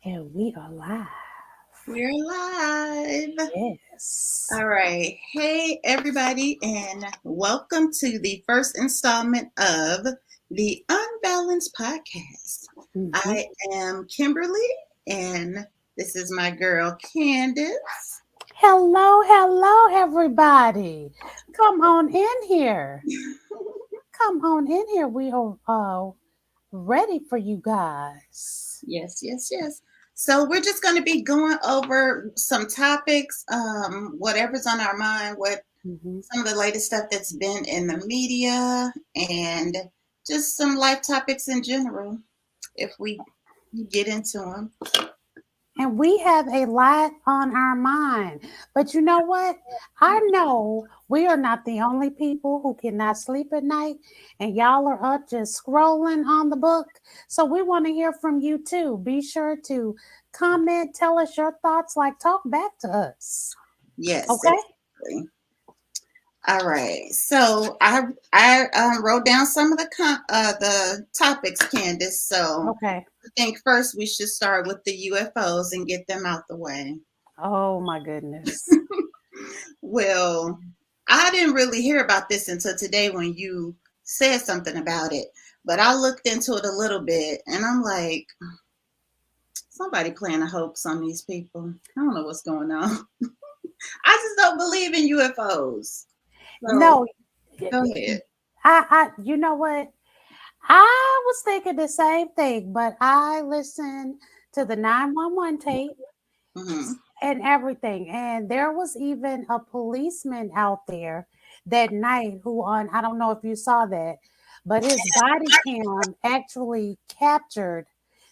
And we are live. We're live. Yes. All right. Hey, everybody, and welcome to the first installment of the Unbalanced Podcast. I am Kimberly, and this is my girl, Candace. Hello, everybody. Come on in here. Come on in here. We are ready for you guys. Yes. So we're just going to be going over some topics, whatever's on our mind, some of the latest stuff that's been in the media, and just some life topics in general, if we get into them. And we have a lot on our mind. But you know what? I know we are not the only people who cannot sleep at night, and y'all are up just scrolling on the book. So we want to hear from you too. Be sure to comment, tell us your thoughts, like talk back to us. Yes. Okay. Exactly. All right. So I wrote down some of the topics, Candace. So okay. I think first we should start with the UFOs and get them out the way. Oh my goodness. Well, I didn't really hear about this until today when you said something about it, but I looked into it a little bit and I'm like, somebody playing a hoax on these people. I don't know what's going on. I just don't believe in UFOs. So, no, go ahead. You know what? I was thinking the same thing, but I listened to the 911 tape and everything. And there was even a policeman out there that night who I don't know if you saw that, but his body cam actually captured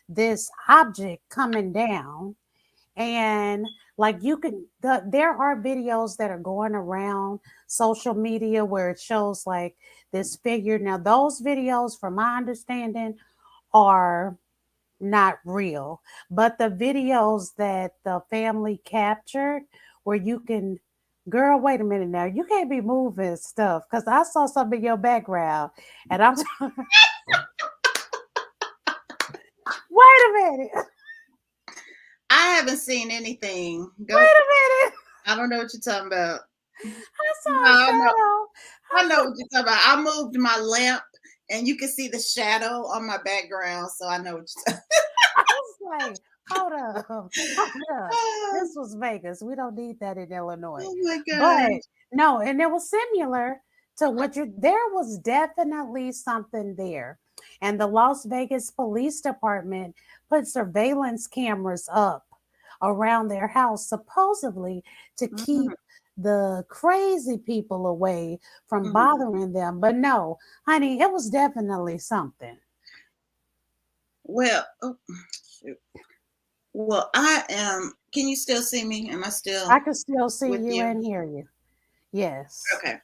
this object coming down. And like there are videos that are going around social media where it shows like this figure. Now those videos, from my understanding, are not real, but the videos that the family captured where you can, girl, wait a minute now, you can't be moving stuff because I saw something in your background and I'm wait a minute. I haven't seen anything. Wait a minute. I don't know what you're talking about. I saw a shadow. I know what you're talking about. I moved my lamp and you can see the shadow on my background, so I know what you're talking about. I was like, hold up. This was Vegas. We don't need that in Illinois. Oh my God. But no, and it was similar to there was definitely something there. And the Las Vegas Police Department put surveillance cameras up around their house, supposedly to keep the crazy people away from bothering them. But no, honey, it was definitely something. Well, shoot. Well, I am. Can you still see me? Am I still? I can still see you and hear you. Yes. Okay.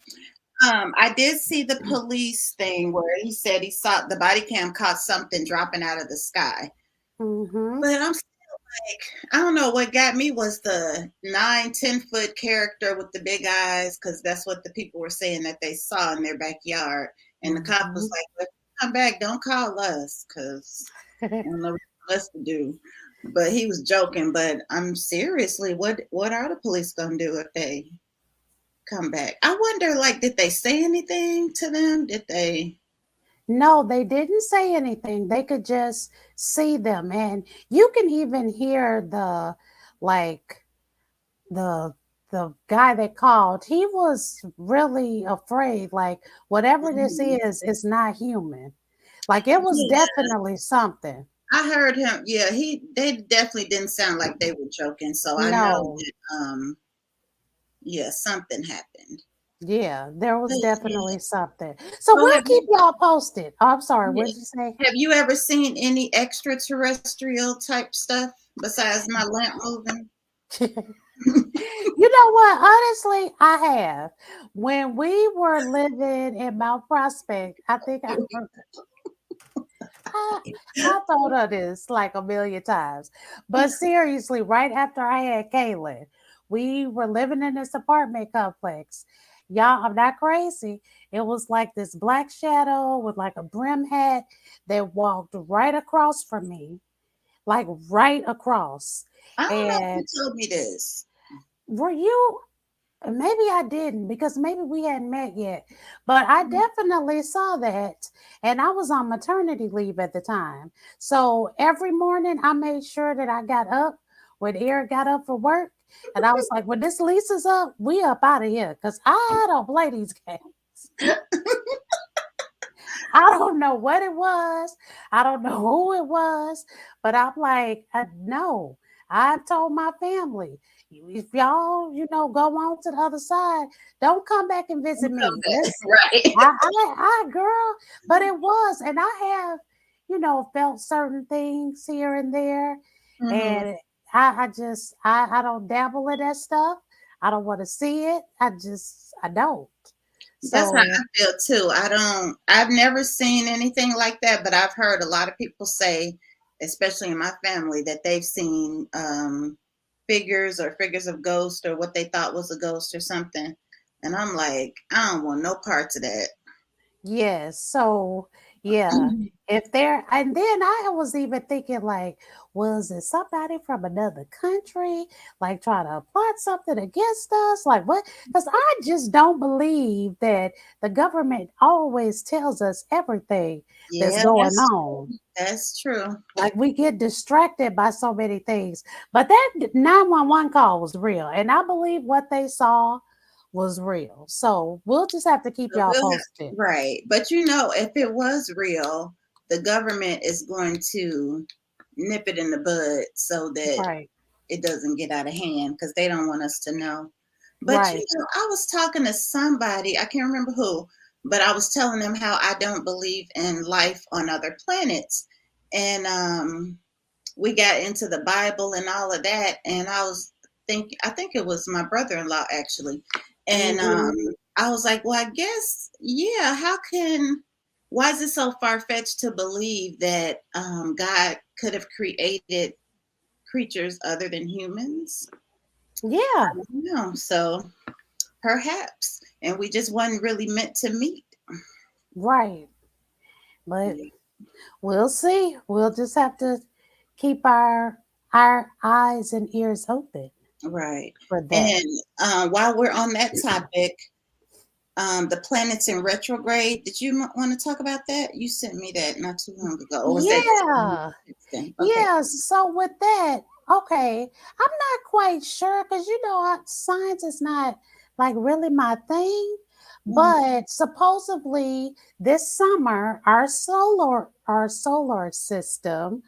I did see the police thing where he said he saw the body cam caught something dropping out of the sky. But I'm still like, I don't know. What got me was the 9-10 foot character with the big eyes, because that's what the people were saying that they saw in their backyard. And the cop was like, "When you come back, don't call us, because I don't know what else to do." But he was joking. But I'm seriously, what are the police gonna do if they come back? I wonder, like, did they say anything to them? Did they? No, they didn't say anything. They could just see them. And you can even hear the guy that called. He was really afraid. Like, whatever this is not human. Like, it was definitely something. I heard him. Yeah, they definitely didn't sound like they were joking. So I know that, yeah, something happened. Yeah, there was definitely something. So we'll keep y'all posted. Oh, I'm sorry, what did you say? Have you ever seen any extraterrestrial type stuff besides my lamp moving? You know what? Honestly, I have. When we were living in Mount Prospect, I think I thought of this like a million times. But seriously, right after I had Kaylin, we were living in this apartment complex. Y'all, I'm not crazy. It was like this black shadow with like a brim hat that walked right across from me, like right across. I don't know if And you told me this. were you? Maybe I didn't because maybe we hadn't met yet, but I definitely saw that. And I was on maternity leave at the time. So every morning I made sure that I got up when Eric got up for work. And I was like, when this lease is up, we up out of here because I don't play these games. I don't know what it was. I don't know who it was, but I'm like, no. I've told my family, if y'all, go on to the other side, don't come back and visit me. Listen, Right. girl, but it was, and I have, felt certain things here and there, Mm-hmm. and I don't dabble in that stuff. I don't want to see it. I don't. That's how So I feel too. I've never seen anything like that, but I've heard a lot of people say, especially in my family, that they've seen figures of ghost or what they thought was a ghost or something. And I'm like, I don't want no parts of that. yes. So, yeah. If there, and then I was even thinking, like, was it somebody from another country, like trying to plot something against us? Like, what? Because I just don't believe that the government always tells us everything that's Yeah, going on. that's true. Like, we get distracted by so many things. But that 911 call was real. And I believe what they saw was real. So we'll just have to keep But y'all posted. right. But you know, if it was real, the government is going to nip it in the bud so that Right. it doesn't get out of hand because they don't want us to know. But Right. I was talking to somebody, I can't remember who, but I was telling them how I don't believe in life on other planets. And we got into the Bible and all of that. And I think it was my brother in law actually. And Mhm. I was like, well, I guess, yeah, why is it so far fetched to believe that God could have created creatures other than humans? Yeah. No, so perhaps, and we just wasn't really meant to meet. Right. But Yeah, we'll see. We'll just have to keep our eyes and ears open right. for that. And while we're on that topic, the planets in retrograde. Did you want to talk about that? You sent me that not too long ago, or was that Yeah. just okay? Yeah. So with that, okay, I'm not quite sure because science is not like really my thing. Mhm. But supposedly this summer, our solar system,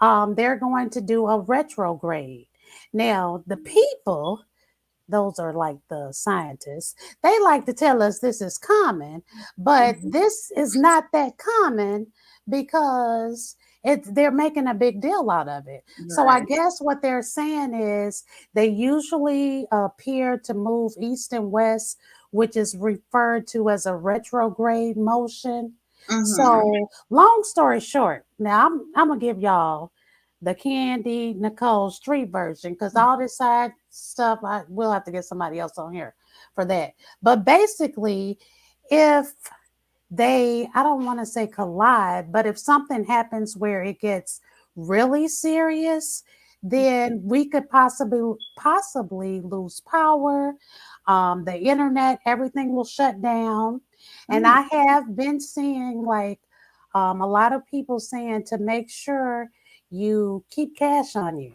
they're going to do a retrograde. Now, the people, those are like the scientists, they like to tell us this is common, but Mhm. this is not that common because they're making a big deal out of it. So I Right. guess what they're saying is they usually appear to move east and west, which is referred to as a retrograde motion. Mm-hmm. So long story short, now I'm gonna give y'all the Candy Nicole Street version because all this side stuff I will have to get somebody else on here for that. But basically, if I don't want to say collide, but if something happens where it gets really serious, then we could possibly lose power. The internet, everything will shut down. And Mm. I have been seeing like a lot of people saying to make sure you keep cash on you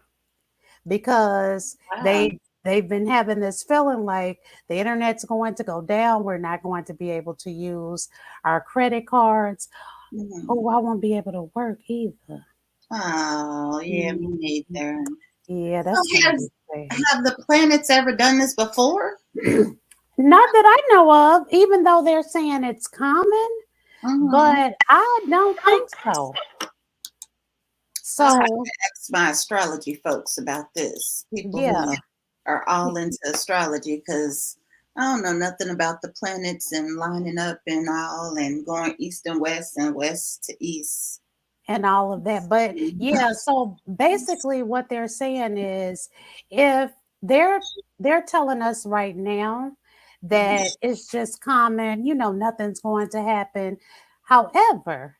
because Wow. they've been having this feeling like the internet's going to go down. We're not going to be able to use our credit cards. Mhm. Oh, I won't be able to work either. Oh, yeah, me Mhm. neither. Yeah, So that's gonna be sad. have the planets ever done this before? Not that I know of, even though they're saying it's common, Mm-hmm. but I don't think so. I'll have So to ask my astrology folks about this. People who yeah, are all into astrology, because I don't know nothing about the planets and lining up and all, and going east and west to east. and all of that. But yeah, so basically what they're saying is if they're they're telling us right now that it's just common, nothing's going to happen. However,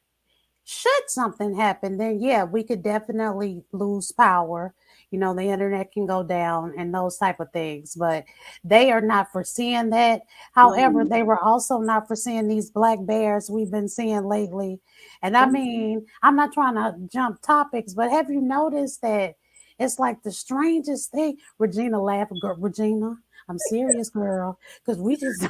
should something happen, then yeah, we could definitely lose power. The internet can go down and those type of things, but they are not foreseeing that. However, they were also not foreseeing these black bears we've been seeing lately. And I mean, I'm not trying to jump topics, but have you noticed that it's like the strangest thing? Regina laughed. Regina, I'm serious, girl, because we just,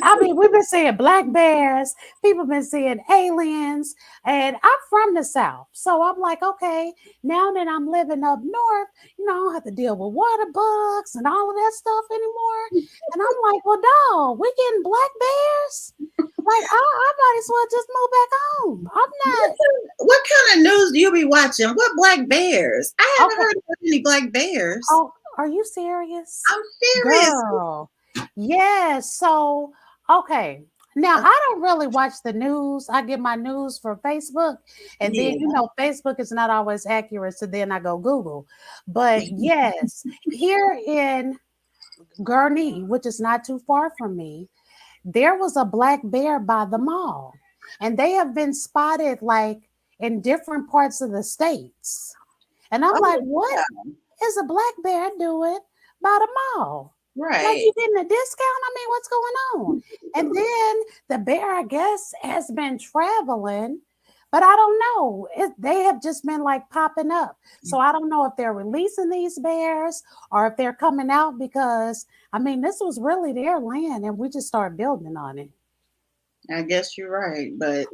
I mean, we've been seeing black bears, people been seeing aliens, and I'm from the South. So I'm like, okay, now that I'm living up north, I don't have to deal with water bugs and all of that stuff anymore. And I'm like, well, dog, we getting black bears? Like, I might as well just move back home. I'm not. What kind of news do you be watching? What black bears? I haven't heard of any black bears. Oh, are you serious? I'm serious. Girl. Yeah. So, okay. Now, I don't really watch the news. I get my news from Facebook. And then, Facebook is not always accurate. So then I go Google. But yes, here in Gurnee, which is not too far from me, there was a black bear by the mall. And they have been spotted like in different parts of the states. And I'm like, what is a black bear doing by the mall? Right. Like, you getting a discount? I mean, what's going on? And then the bear, I guess, has been traveling, but I don't know. They have just been like popping up. So I don't know if they're releasing these bears or if they're coming out because, I mean, this was really their land and we just started building on it. I guess you're right, but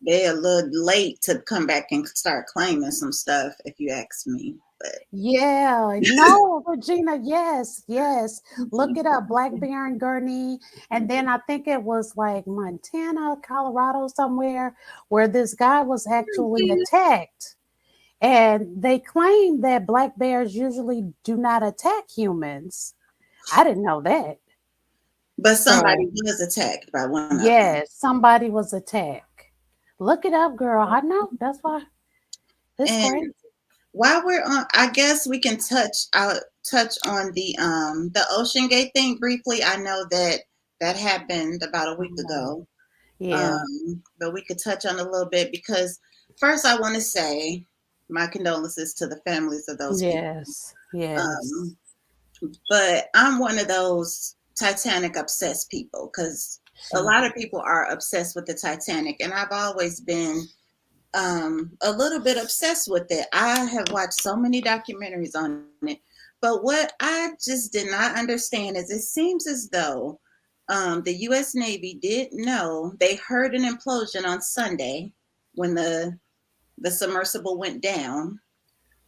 they're a little late to come back and start claiming some stuff, if you ask me. But yeah, no, Regina, yes. Look it up, Black Bear in Gurnee. And then I think it was like Montana, Colorado, somewhere where this guy was actually attacked. And they claim that black bears usually do not attack humans. I didn't know that. But somebody was attacked by one of them. Yes, somebody was attacked. Look it up, girl. I know. That's why. It's crazy. While we're on, I guess we can touch on the OceanGate thing briefly. I know that happened about a week ago. Yeah. But we could touch on a little bit because first I want to say my condolences to the families of those people. Yes. But I'm one of those Titanic obsessed people because a lot of people are obsessed with the Titanic, and I've always been a little bit obsessed with it. I have watched so many documentaries on it, but what I just did not understand is it seems as though the U.S. Navy did know. They heard an implosion on Sunday when the submersible went down,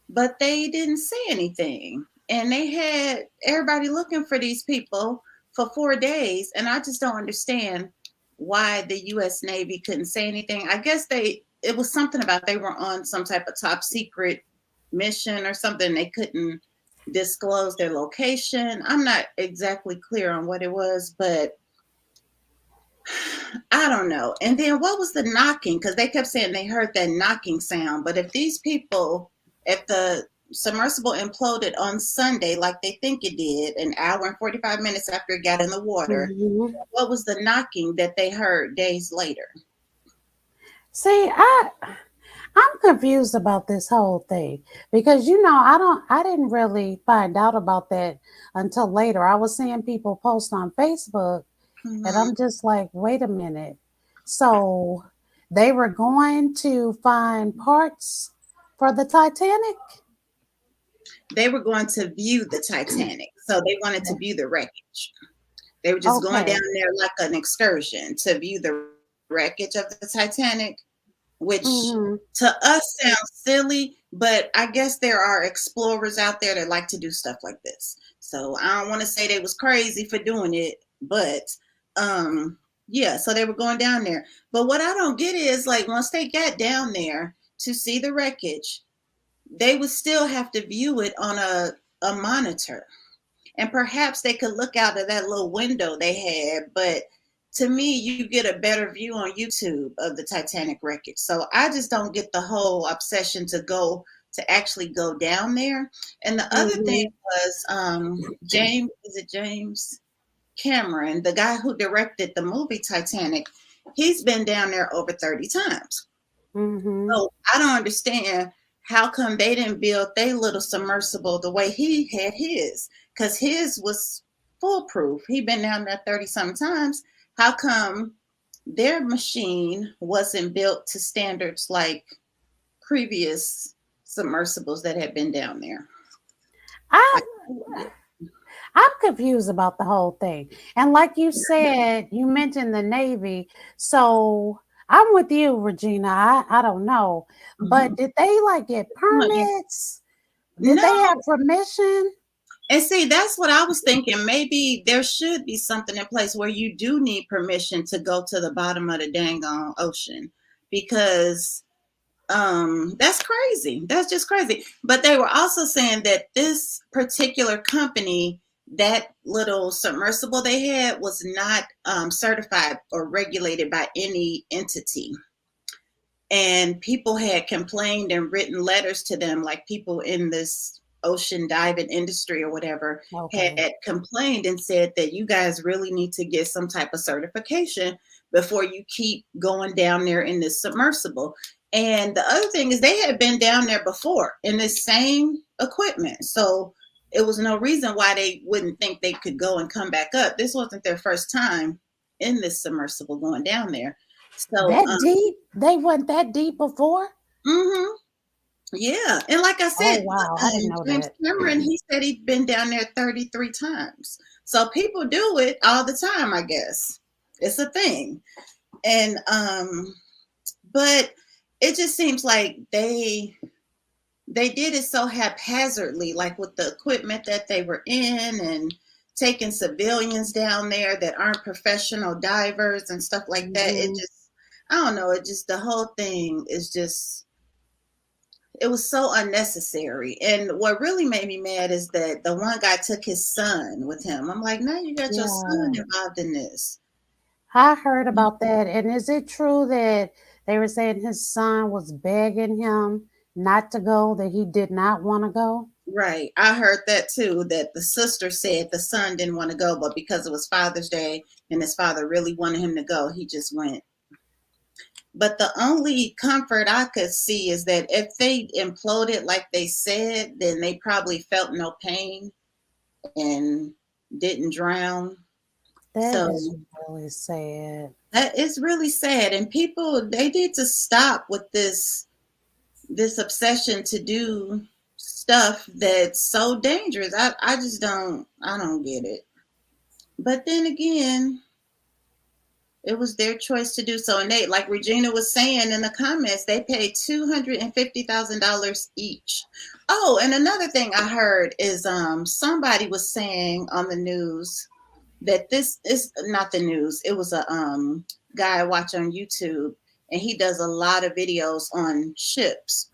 but they didn't say anything. And they had everybody looking for these people for 4 days, and I just don't understand why the U.S. Navy couldn't say anything. I guess it was something about they were on some type of top secret mission or something. They couldn't disclose their location. I'm not exactly clear on what it was, but I don't know. And then what was the knocking? Because they kept saying they heard that knocking sound. But if the submersible imploded on Sunday like they think it did, an hour and 45 minutes after it got in the water, what was the knocking that they heard days later? See, I'm confused about this whole thing because I didn't really find out about that until later. I was seeing people post on Facebook, and I'm just like, wait a minute. So they were going to find parts for the Titanic? They were going to view the Titanic, so they wanted to view the wreckage. They were just going down there like an excursion to view the wreckage of the Titanic, which to us sounds silly, but I guess there are explorers out there that like to do stuff like this. So I don't want to say they was crazy for doing it, but yeah, so they were going down there. But what I don't get is like once they got down there to see the wreckage, they would still have to view it on a monitor. And perhaps they could look out of that little window they had, but to me, you get a better view on YouTube of the Titanic wreckage. So I just don't get the whole obsession to actually go down there. And the other thing was James Cameron, the guy who directed the movie Titanic, he's been down there over 30 times. Mm-hmm. So I don't understand how come they didn't build their little submersible the way he had his, because his was foolproof. He'd been down there 30 some times. How come their machine wasn't built to standards like previous submersibles that had been down there? I'm confused about the whole thing. And like you said, you mentioned the Navy. So I'm with you, Regina. I don't know. But did they like get permits? Did they have permission? And see, that's what I was thinking. Maybe there should be something in place where you do need permission to go to the bottom of the dang on ocean, because that's crazy. That's just crazy. But they were also saying that this particular company, that little submersible they had, was not certified or regulated by any entity. And people had complained and written letters to them, like people in this ocean diving industry or whatever had complained and said that you guys really need to get some type of certification before you keep going down there in this submersible. And the other thing is they had been down there before in this same equipment. So it was no reason why they wouldn't think they could go and come back up. This wasn't their first time in this submersible going down there. So that deep? They went that deep before? Mm-hmm. Yeah. And like I said, wow, I didn't know James that. Cameron, he said he'd been down there 33 times. So people do it all the time, I guess. It's a thing. And but it just seems like they did it so haphazardly, like with the equipment that they were in and taking civilians down there that aren't professional divers and stuff like that. It just, I don't know, it just, the whole thing is just, it was so unnecessary. And what really made me mad is that the one guy took his son with him. I'm like, now you got your son involved in this. I heard about that. And is it true that they were saying his son was begging him not to go, that he did not want to go? Right. I heard that too, that the sister said the son didn't want to go, but because it was Father's Day and his father really wanted him to go, he just went. But the only comfort I could see is that if they imploded like they said, then they probably felt no pain and didn't drown. That is really sad. That is really sad. And people, they need to stop with this obsession to do stuff that's so dangerous. I just don't get it. But then again, it was their choice to do so. And they, like Regina was saying in the comments, they paid $250,000 each. Oh, and another thing I heard is somebody was saying on the news that this is not the news. It was a guy I watch on YouTube, and he does a lot of videos on ships.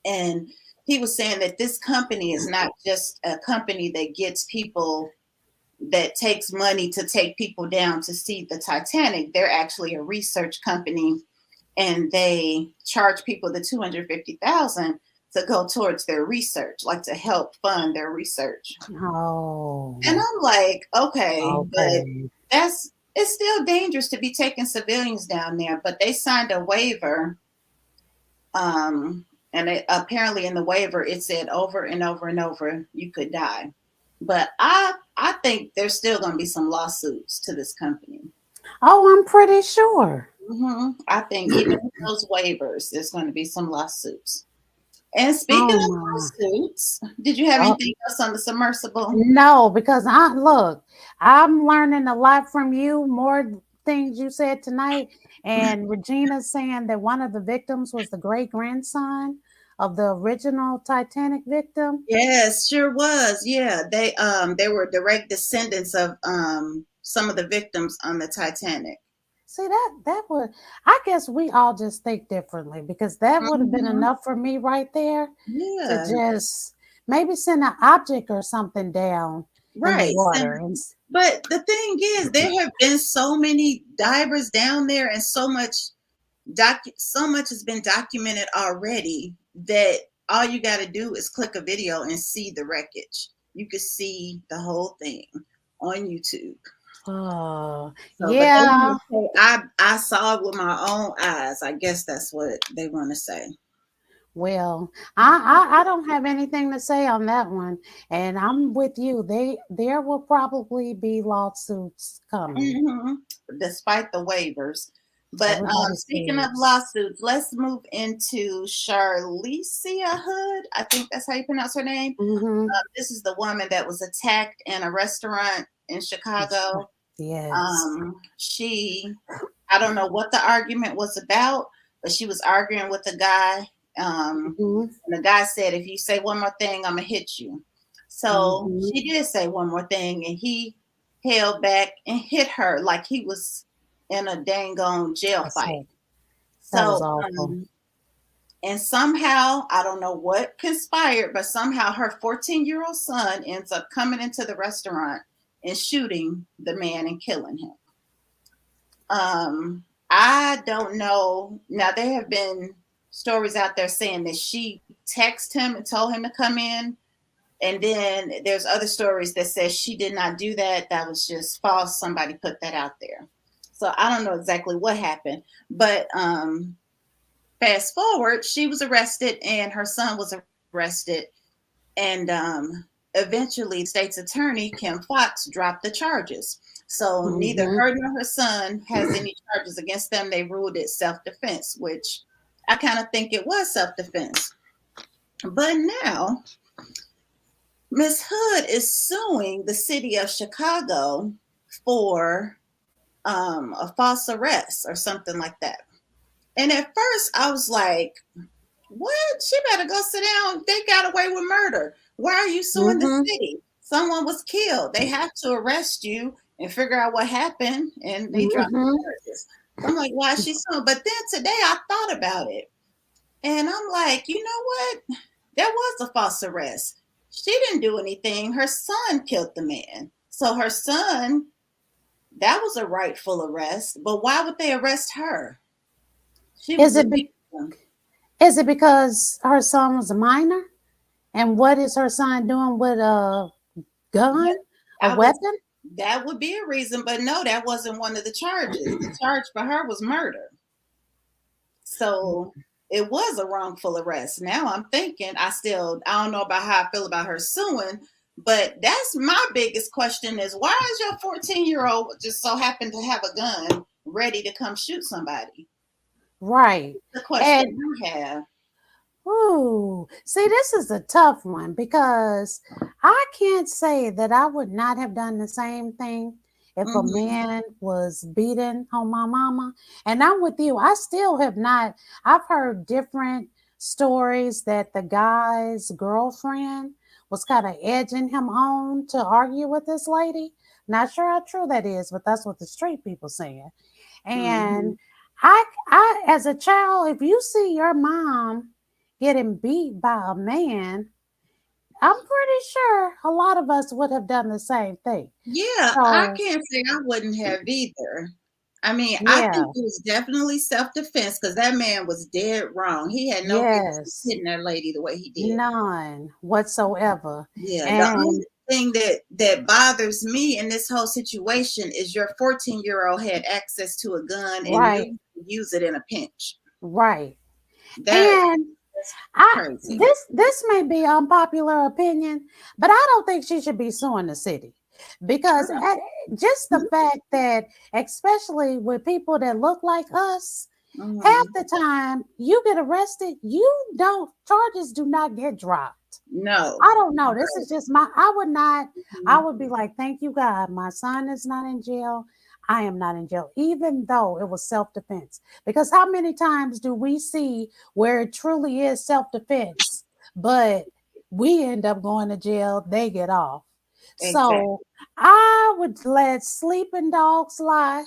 And he was saying that this company is not just a company that gets people, that takes money to take people down to see the Titanic. They're actually a research company, and they charge people the $250,000 to go towards their research, like to help fund their research. Oh. And I'm like, okay. But it's still dangerous to be taking civilians down there. But they signed a waiver, and apparently in the waiver it said over and over and over you could die. But I think there's still going to be some lawsuits to this company. Oh, I'm pretty sure. I think even with those waivers, there's going to be some lawsuits. And speaking of lawsuits, did you have anything else on the submersible? No, because I'm learning a lot from you, more things you said tonight. And Regina's saying that one of the victims was the great-grandson of the original Titanic victim. Yes, sure was. Yeah, they were direct descendants of some of the victims on the Titanic. See, that would, I guess we all just think differently, because that would have been enough for me right there to just maybe send an object or something down in the water. But the thing is, there have been so many divers down there, and so much has been documented already, that all you got to do is click a video and see the wreckage. You could see the whole thing. on YouTube. Oh, So, but they yeah. want to say I saw it with my own eyes. I guess that's what they want to say. Well, I don't have anything to say on that one, and I'm with you. There will probably be lawsuits coming. Despite the waivers. But Everybody speaking of says. lawsuits, let's move into Charlisia Hood. I think that's how you pronounce her name. Mm-hmm. This is the woman that was attacked in a restaurant in Chicago. Yes. I don't know what the argument was about, but she was arguing with a guy. Mm-hmm. And the guy said, if you say one more thing, I'm going to hit you. So Mm-hmm. she did say one more thing, and he held back and hit her like he was in a dang on jail fight. That was So, awful. and somehow, I don't know what conspired, but somehow her 14-year-old son ends up coming into the restaurant and shooting the man and killing him. I don't know. Now, there have been stories out there saying that she texted him and told him to come in. And then there's other stories that says she did not do that. That was just false. Somebody put that out there. So I don't know exactly what happened. But fast forward, she was arrested and her son was arrested. And eventually, state's attorney, Kim Fox, dropped the charges. So neither her nor her son has any charges against them. They ruled it self-defense, which I kind of think it was self-defense. But now, Miss Hood is suing the city of Chicago for a false arrest or something like that. And at first, I was like, what? She better go sit down. They got away with murder. Why are you suing the city? Someone was killed. They have to arrest you and figure out what happened. And they dropped the charges. I'm like, why is she suing? But then today I thought about it. And I'm like, you know what? That was a false arrest. She didn't do anything. Her son killed the man. So her son, that was a rightful arrest. But why would they arrest her? Is it because her son was a minor? And what is her son doing with a gun, a weapon? That would be a reason, but no, that wasn't one of the charges. The charge for her was murder. So it was a wrongful arrest. Now I'm thinking, I don't know about how I feel about her suing, but that's my biggest question is why is your 14-year-old just so happen to have a gun ready to come shoot somebody? Right. The question I have. Ooh, see, this is a tough one because I can't say that I would not have done the same thing if a man was beating on my mama. And I'm with you. I still have not. I've heard different stories that the guy's girlfriend was kind of edging him on to argue with this lady. Not sure how true that is, but that's what the street people saying. And I, as a child, if you see your mom getting beat by a man, I'm pretty sure a lot of us would have done the same thing. Yeah, So, I can't say I wouldn't have either. I mean, I think it was definitely self-defense because that man was dead wrong. He had no business hitting that lady the way he did. None whatsoever. Yeah, the only thing that bothers me in this whole situation is your 14-year-old had access to a gun and you use it in a pinch. Right. And this may be unpopular opinion, but I don't think she should be suing the city because just the fact that, especially with people that look like us, half the time you get arrested, charges do not get dropped. No, I don't know. This is just I would be like, thank you, God. My son is not in jail. I am not in jail, even though it was self-defense. Because how many times do we see where it truly is self-defense, but we end up going to jail, they get off. Exactly. So I would let sleeping dogs lie.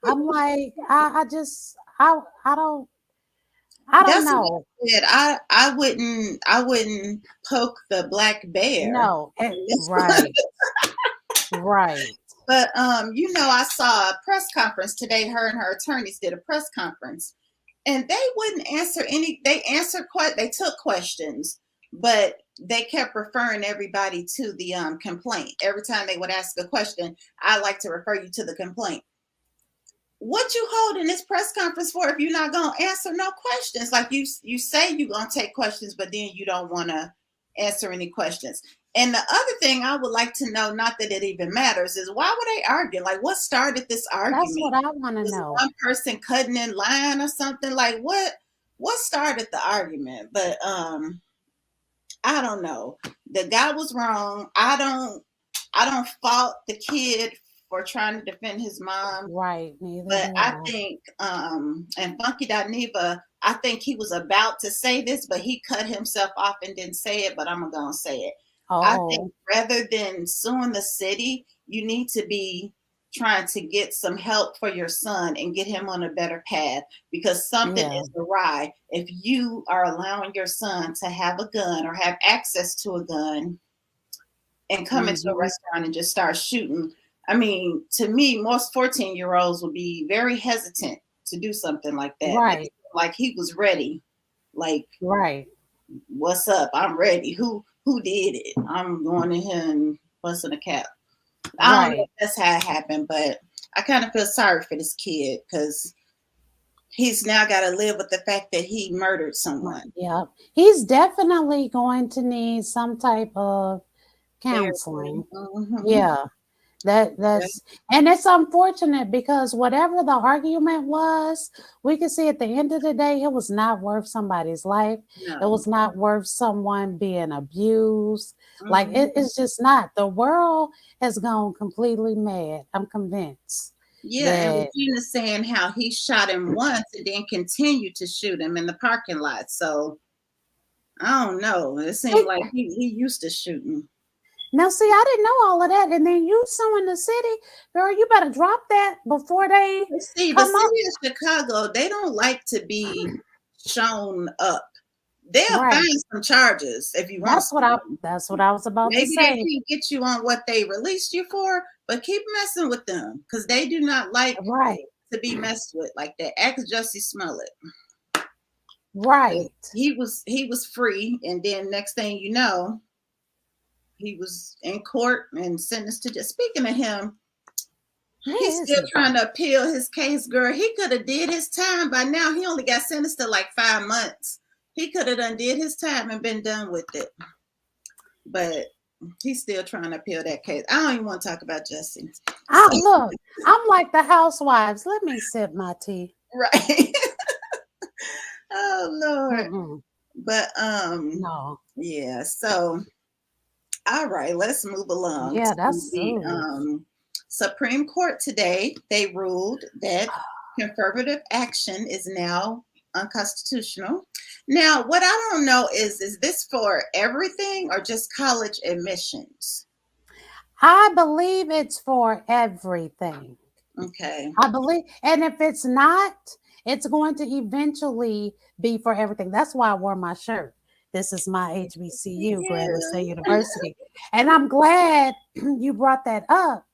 I'm like, I don't know. I wouldn't poke the black bear. No, right. Right. But I saw a press conference today. Her and her attorneys did a press conference, and they wouldn't answer any. They took questions, but they kept referring everybody to the complaint. Every time they would ask a question, I like to refer you to the complaint. What you holding this press conference for if you're not gonna answer no questions? Like you say you're gonna take questions, but then you don't want to answer any questions. And the other thing I would like to know, not that it even matters, is why were they arguing? Like, what started this argument? That's what I want to know. One person cutting in line or something? Like, what started the argument? But I don't know. The guy was wrong. I don't fault the kid for trying to defend his mom. Right. But I think, and Funky.Neva, I think he was about to say this, but he cut himself off and didn't say it, but I'm going to say it. Oh. I think rather than suing the city, you need to be trying to get some help for your son and get him on a better path, because something is awry if you are allowing your son to have a gun or have access to a gun and come into a restaurant and just start shooting. I mean, to me, most 14-year-olds would be very hesitant to do something like that. Right. Like he was ready. Like, right. What's up? I'm ready. Who did it? I'm going to him and busting a cap. I don't know if that's how it happened, but I kind of feel sorry for this kid because he's now got to live with the fact that he murdered someone. Yeah. He's definitely going to need some type of counseling. Mm-hmm. Yeah. That's and it's unfortunate because whatever the argument was, we can see at the end of the day, it was not worth somebody's life. No. It was not worth someone being abused. Mm-hmm. Like it's just not. The world has gone completely mad. I'm convinced. Yeah, and Regina's saying how he shot him once and then continued to shoot him in the parking lot. So I don't know. It seemed like he used to shooting. Now, see, I didn't know all of that. And then you suing the city, girl, you better drop that before they see. The city of Chicago, they don't like to be shown up. They'll find some charges if you want. That's what I was about to say. Maybe they can get you on what they released you for, but keep messing with them because they do not like to be messed with like that. Ask Jussie Smollett. Right. He was free, and then next thing you know, he was in court and sentenced to just. Speaking of him, he's still trying to appeal his case, girl. He could have did his time by now. He only got sentenced to like 5 months. He could have done did his time and been done with it. But he's still trying to appeal that case. I don't even want to talk about Jussie. Look, I'm like the housewives. Let me sip my tea. Right. Oh Lord. Mm-hmm. But no. Yeah, so all right, let's move along. Yeah, that's the Supreme Court today. They ruled that affirmative action is now unconstitutional. Now, what I don't know is this for everything or just college admissions? I believe it's for everything. Okay. I believe, and if it's not, it's going to eventually be for everything. That's why I wore my shirt. This is my HBCU, Grambling State University. And I'm glad you brought that up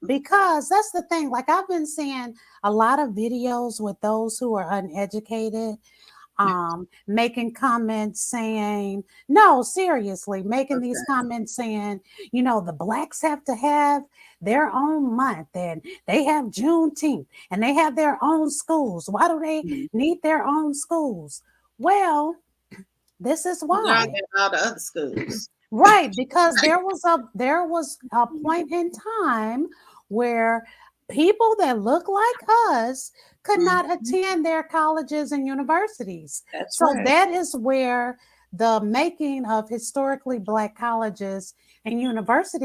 because that's the thing. Like I've been seeing a lot of videos with those who are uneducated, making comments saying, no, seriously, making these comments saying, you know, the Blacks have to have their own month and they have Juneteenth and they have their own schools. Why do they need their own schools? Well, this is why. All the other schools. Right, because there was a point in time where people that look like us could not attend their colleges and universities. That is where the making of historically Black colleges and universities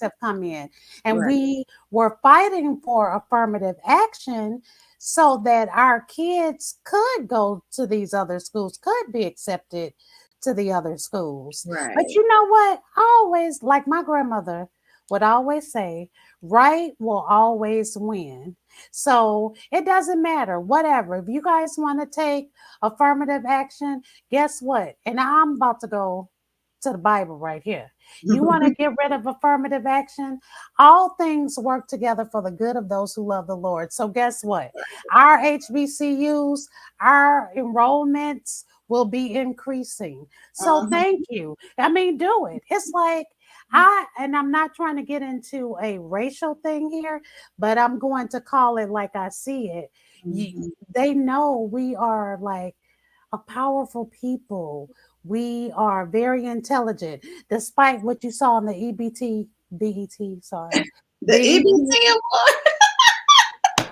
have come in. And we were fighting for affirmative action so that our kids could go to these other schools, could be accepted to the other schools. Right. But you know what? I always, like my grandmother would always say, right will always win. So it doesn't matter, whatever. If you guys want to take affirmative action, guess what? And I'm about to go to the Bible right here. You want to get rid of affirmative action? All things work together for the good of those who love the Lord. So guess what? Our HBCUs, our enrollments will be increasing. So thank you. I mean, do it. It's like I'm not trying to get into a racial thing here, but I'm going to call it like I see it. They know we are like a powerful people. We are very intelligent, despite what you saw in the sorry. The EBT award.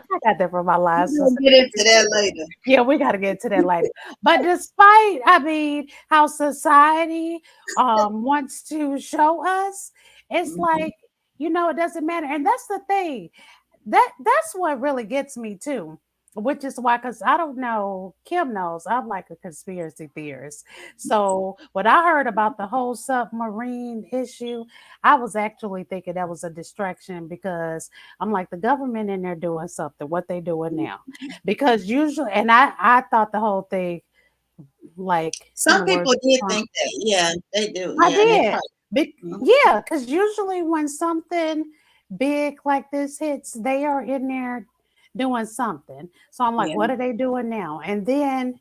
I got that from my last We'll get into that later. Yeah, we got to get to that later. But despite, I mean, how society wants to show us, it's like, you know, it doesn't matter. And that's the thing. That's what really gets me too. Which is why, because I don't know, Kim knows I'm like a conspiracy theorist. So when I heard about the whole submarine issue, I was actually thinking that was a distraction because I'm like, the government in there doing something, what they doing now. Because usually, and I thought the whole thing, like, some people did think that, yeah, they do. I Yeah, did. Yeah, because usually when something big like this hits, they are in there doing something. So I'm like, what are they doing now? And then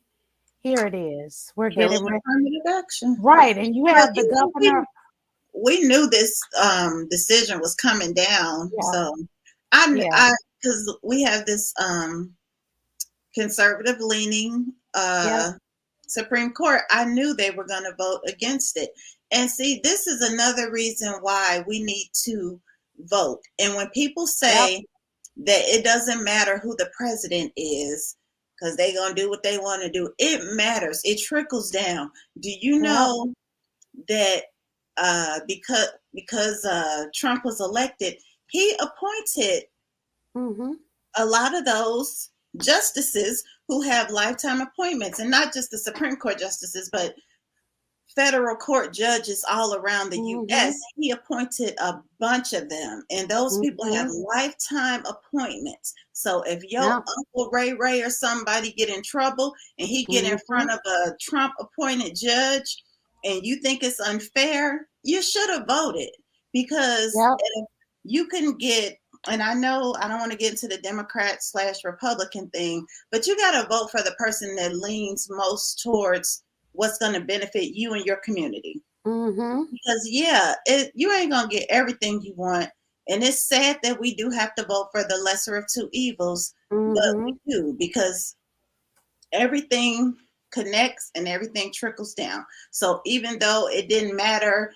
here it is. We're getting affirmative action. Right. And you have the governor. We knew this decision was coming down. Yeah. So I because we have this conservative leaning Supreme Court, I knew they were going to vote against it. And see, this is another reason why we need to vote. And when people say that it doesn't matter who the president is, because they're going to do what they want to do, it matters. It trickles down. Do you know that because Trump was elected, he appointed a lot of those justices who have lifetime appointments, and not just the Supreme Court justices, but federal court judges all around the U.S. He appointed a bunch of them, and those people have lifetime appointments. So if your Uncle Ray or somebody get in trouble and he get in front of a Trump appointed judge and you think it's unfair, you should have voted, because you can get, and I know I don't want to get into the Democrat/Republican thing, but you got to vote for the person that leans most towards what's going to benefit you and your community. Because you ain't going to get everything you want. And it's sad that we do have to vote for the lesser of two evils, but we do, because everything connects and everything trickles down. So even though it didn't matter,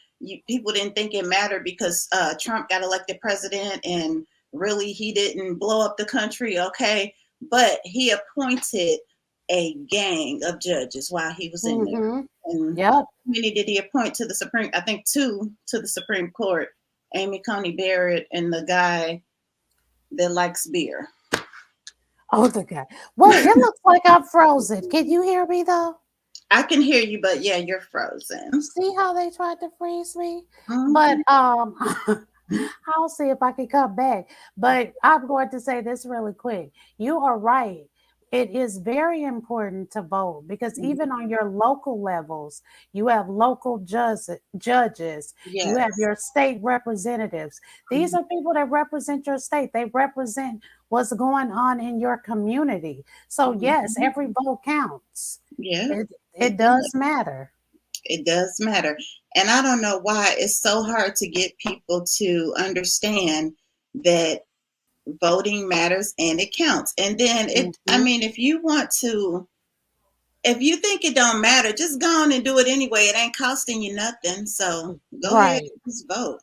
people didn't think it mattered because Trump got elected president and really he didn't blow up the country, okay? But he appointed a gang of judges while he was in there. And how many did he appoint to the Supreme? I think 2 to the Supreme Court. Amy Coney Barrett and the guy that likes beer. Oh, the guy. Well, it looks like I'm frozen. Can you hear me though? I can hear you, but yeah, you're frozen. See how they tried to freeze me? But I'll see if I can come back. But I'm going to say this really quick. You are right. It is very important to vote, because even on your local levels, you have local judges, you have your state representatives. These are people that represent your state. They represent what's going on in your community. So yes, every vote counts. Yeah, it does matter. It does matter. And I don't know why it's so hard to get people to understand that voting matters and it counts. And then I mean, if you think it don't matter, just go on and do it anyway. It ain't costing you nothing. So go ahead and just vote.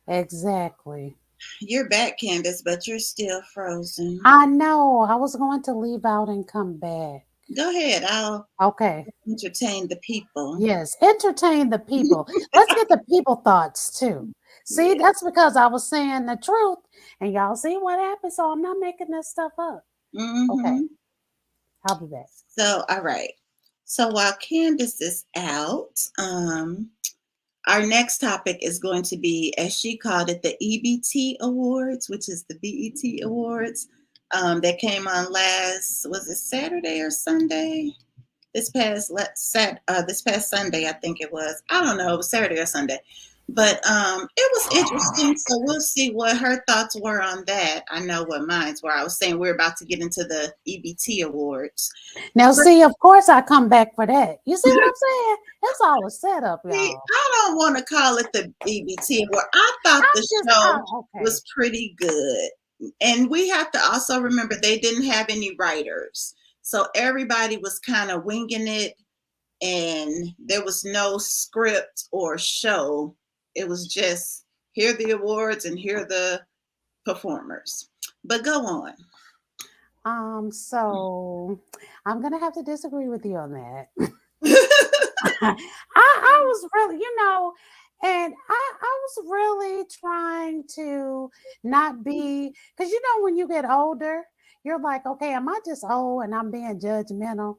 Exactly. You're back, Candace, but you're still frozen. I know. I was going to leave out and come back. Go ahead. I'll entertain the people. Yes, entertain the people. Let's get the people thoughts too. See, that's because I was saying the truth, and y'all see what happened. So I'm not making this stuff up. Okay, I'll be back. So, all right. So while Candace is out, our next topic is going to be, as she called it, the EBT Awards, which is the BET Awards, that came on was it Saturday or Sunday? This past Sunday, I think it was. I don't know, it was Saturday or Sunday. But it was interesting. So we'll see what her thoughts were on that. I know what mine's were. I was saying we're about to get into the EBT awards. Now, see, of course, I come back for that. You see what I'm saying? It's all a setup, See, y'all. I don't want to call it the EBT award. I thought the show was pretty good. And we have to also remember they didn't have any writers. So everybody was kind of winging it, and there was no script or show. It was just here are the awards and here are the performers. But go on. So I'm gonna have to disagree with you on that. I was really, and I was really trying to not be, because when you get older, you're like, okay, am I just old and I'm being judgmental?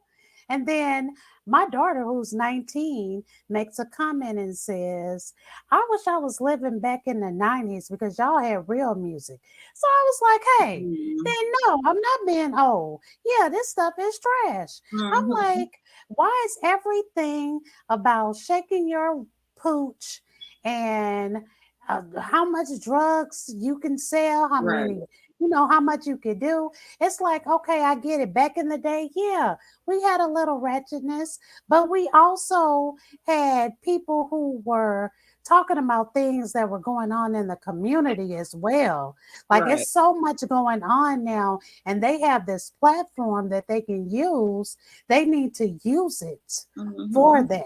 And then my daughter, who's 19, makes a comment and says, I wish I was living back in the 90s because y'all had real music. So I was like, hey, then no, I'm not being old. Yeah, this stuff is trash. I'm like, why is everything about shaking your pooch and how much drugs you can sell, how many, how much you could do? It's like, okay, I get it. Back in the day, yeah, we had a little ratchetness, but we also had people who were talking about things that were going on in the community as well. Like it's so much going on now, and they have this platform that they can use. They need to use it for that.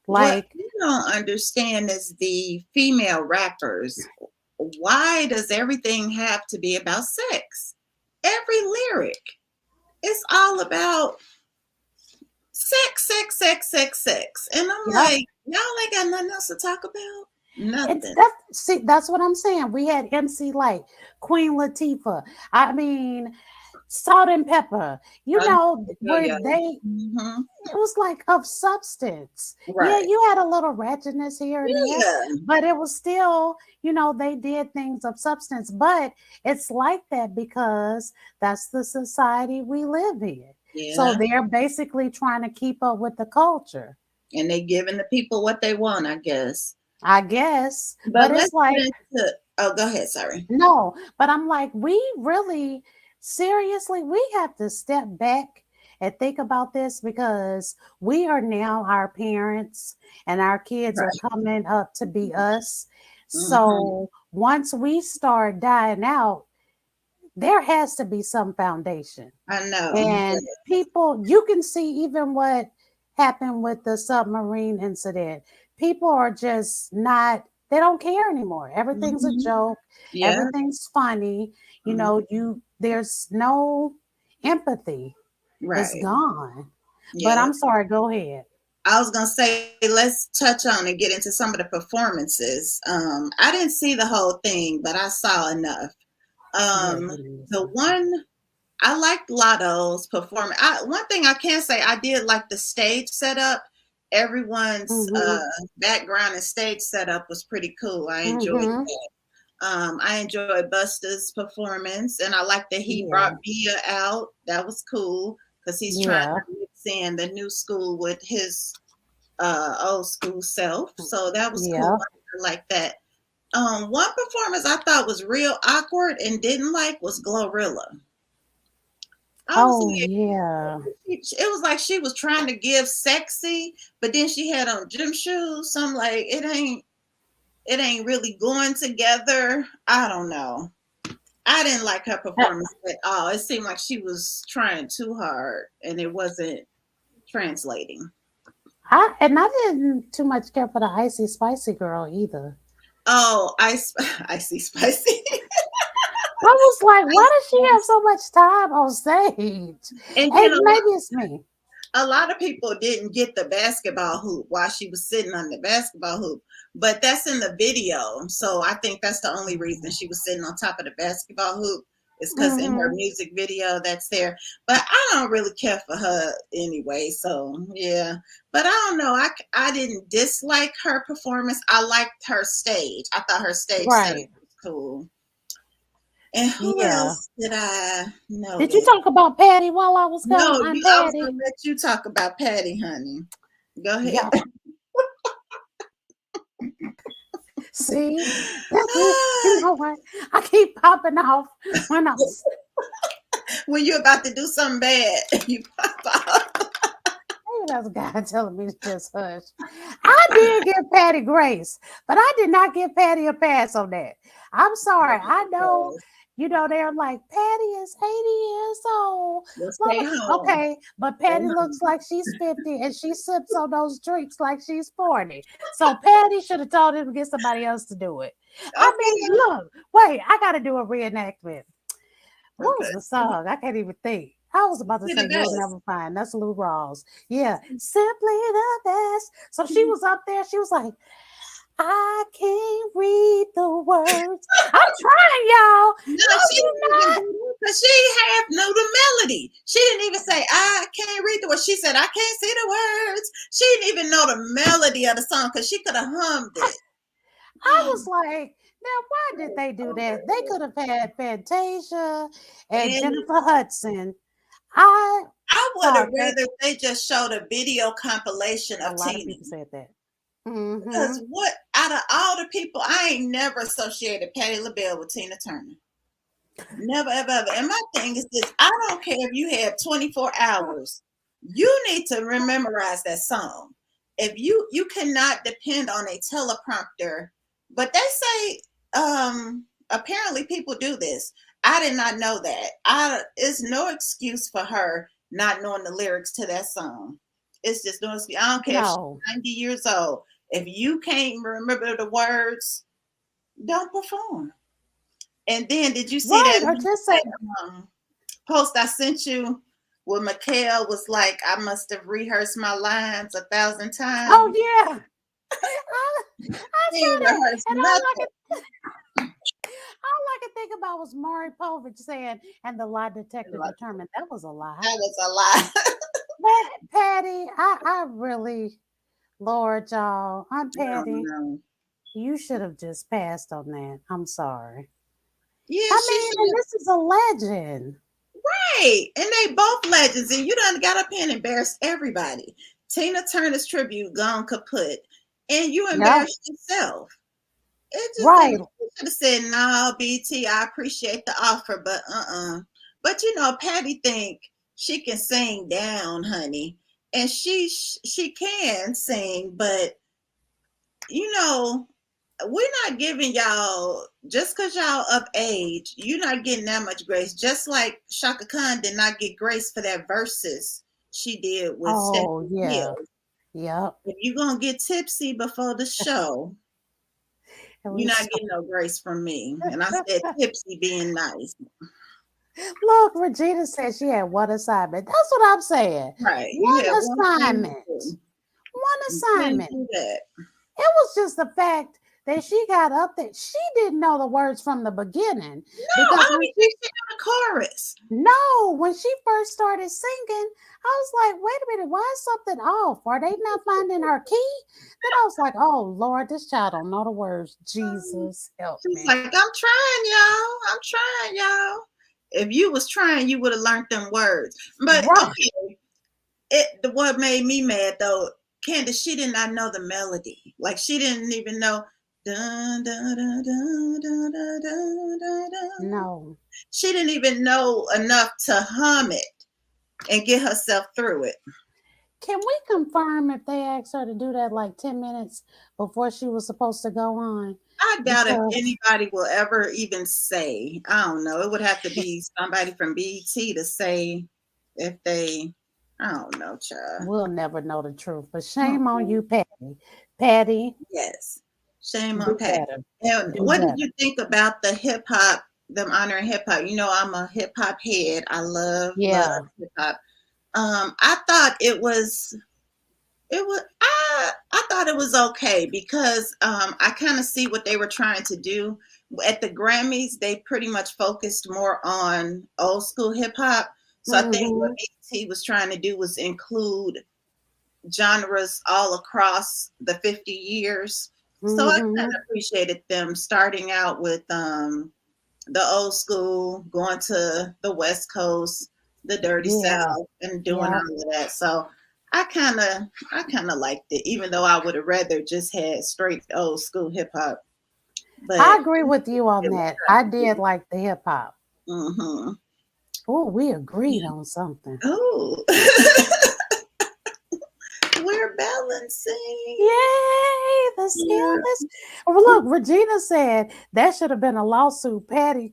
Like, what you don't understand is the female rappers. Why does everything have to be about sex? Every lyric, it's all about sex, sex, sex, sex, sex. And I'm like, y'all ain't got nothing else to talk about? Nothing. That's what I'm saying. We had MC Light, Queen Latifah. I mean, Salt and Pepper. Where they it was like of substance. Yeah, you had a little ratchetness here and there, but it was still, they did things of substance. But it's like that because that's the society we live in. So they're basically trying to keep up with the culture. And they're giving the people what they want, I guess. But it's like, oh, go ahead. Sorry. No, but I'm like, we really, seriously, we have to step back and think about this because we are now our parents and our kids are coming up to be us. So once we start dying out, there has to be some foundation. I know. And people, you can see even what happened with the submarine incident. People are just not, they don't care anymore. Everything's a joke. Everything's funny. There's no empathy. It's gone. But I'm sorry, go ahead. I was going to say, let's touch on and get into some of the performances. I didn't see the whole thing, but I saw enough. The one, I liked Lotto's performance. One thing I can say, I did like the stage setup. Everyone's background and stage setup was pretty cool. I enjoyed that. I enjoyed Busta's performance, and I like that he brought Bia out. That was cool because he's trying to mix in the new school with his old school self. So that was cool. I like that. One performance I thought was real awkward and didn't like was Glorilla. It was like she was trying to give sexy, but then she had on gym shoes. So I'm like, it ain't really going together. I don't know. I didn't like her performance at all. It seemed like she was trying too hard and it wasn't translating. I didn't too much care for the Icy Spicy girl either. Oh, Icy Spicy. I was like, why does she have so much time on stage? And maybe it's me. A lot of people didn't get the basketball hoop while she was sitting on the basketball hoop, but that's in the video. So I think that's the only reason she was sitting on top of the basketball hoop is because in her music video that's there. But I don't really care for her anyway. So yeah, but I don't know. I didn't dislike her performance. I liked her stage. I thought her stage setup was cool. And who else did I know? Did you talk about Patty while I was gone? No, I was going to let you talk about Patty, honey. Go ahead. See, you know what? I keep popping off when I'm when you're about to do something bad, you pop off. that's God telling me to just hush. I did give Patty grace, but I did not give Patty a pass on that. I'm sorry. I know, they're like, Patty is 80 years old. Stay home. Okay, but Patty looks like she's 50 and she sips on those drinks like she's 40. So Patty should have told him to get somebody else to do it. I mean, look, wait, I got to do a reenactment. What was the song? I can't even think. I was about to say You'll Never Find. That's Lou Rawls. Yeah. Simply the best. So she was up there. She was like, I can't read the words. I'm trying, y'all. No, she didn't. Because she half knew the melody. She didn't even say, I can't read the words. She said, I can't see the words. She didn't even know the melody of the song because she could have hummed it. I was like, now why did they do that? They could have had Fantasia and Jennifer Hudson. I would have rather they just showed a video compilation of Tina. A lot of people said that. Because what out of all the people, I ain't never associated Patti LaBelle with Tina Turner. Never, ever, ever. And my thing is this: I don't care if you have 24 hours. You need to memorize that song. If you cannot depend on a teleprompter, but they say apparently people do this. I did not know that. It's no excuse for her not knowing the lyrics to that song. It's just no excuse. I don't care if she's 90 years old. If you can't remember the words, don't perform. And then did you see that post I sent you where Martell was like, I must have rehearsed my lines 1,000 times? Oh, yeah. I saw that. And all I could think about was Maury Povich saying, and the lie detector determined that was a lie. That was a lie. But Patty, I really, Lord, y'all, I'm Patty. You should have just passed on that. I'm sorry. Yeah, I mean, this is a legend. Right. And they both legends. And you done got up here and embarrassed everybody. Tina Turner's tribute gone kaput. And you embarrassed yourself. It just you should have said, no, BT, I appreciate the offer, but But Patty think she can sing down, honey. And she can sing, but we're not giving y'all, just because y'all of age, you're not getting that much grace. Just like Shaka Khan did not get grace for that verses she did with Stephanie Hills. Yeah. If you're going to get tipsy before the show, you're not getting no grace from me. And I said tipsy being nice. Look, Regina said she had one assignment. That's what I'm saying. Right. One assignment. One assignment. It was just the fact that she got up there. She didn't know the words from the beginning. No, I don't think she knew the chorus. No, when she first started singing, I was like, wait a minute, why is something off? Are they not finding her key? Then I was like, oh, Lord, this child don't know the words. Jesus, help me. She's like, I'm trying, y'all. If you was trying, you would have learned them words. But what made me mad, though, Candace, she did not know the melody. Like, she didn't even know. Dun, dun, dun, dun, dun, dun, dun, dun, dun. No. She didn't even know enough to hum it and get herself through it. Can we confirm if they asked her to do that like 10 minutes before she was supposed to go on? I doubt if anybody will ever even say. I don't know. It would have to be somebody from BET to say if they, I don't know, child. We'll never know the truth, but shame on you, Patty. Patty. Yes. Shame on Patty. And what did you think about the hip hop, them honoring hip hop? I'm a hip hop head. I love hip hop. I thought it was I thought it was okay because I kind of see what they were trying to do. At the Grammys, they pretty much focused more on old school hip hop. So I think what BT was trying to do was include genres all across the 50 years. So I kind of appreciated them starting out with the old school, going to the West Coast, the Dirty South, and doing all of that. So I kind of liked it, even though I would have rather just had straight old school hip hop. But I agree with you on that. I did like the hip hop. mm-hmm. Oh, we agreed on something. Oh, we're balancing. Yay, the skill Yeah. is. Oh, look, Regina said that should have been a lawsuit. Patty.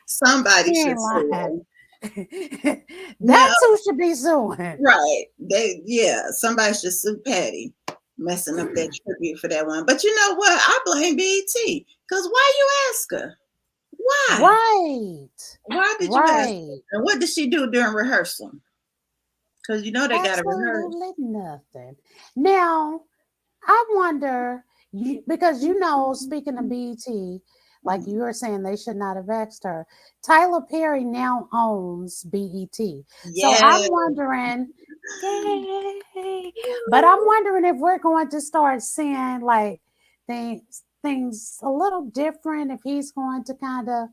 Somebody She should ain't lying. sue. Now, That's who should be suing. right? Somebody should sue Patty, messing up that tribute for that one. But you know what? I blame BET because why you ask her? Why? Right. Why did you ask her? Right. And what did she do during rehearsal? Because you know they got to rehearse. Absolutely nothing. Now, I wonder, because speaking of BET, like you were saying, they should not have asked her. Tyler Perry now owns BET. So I'm Yeah. wondering, yay. But I'm wondering if we're going to start seeing like things a little different, if he's going to kind of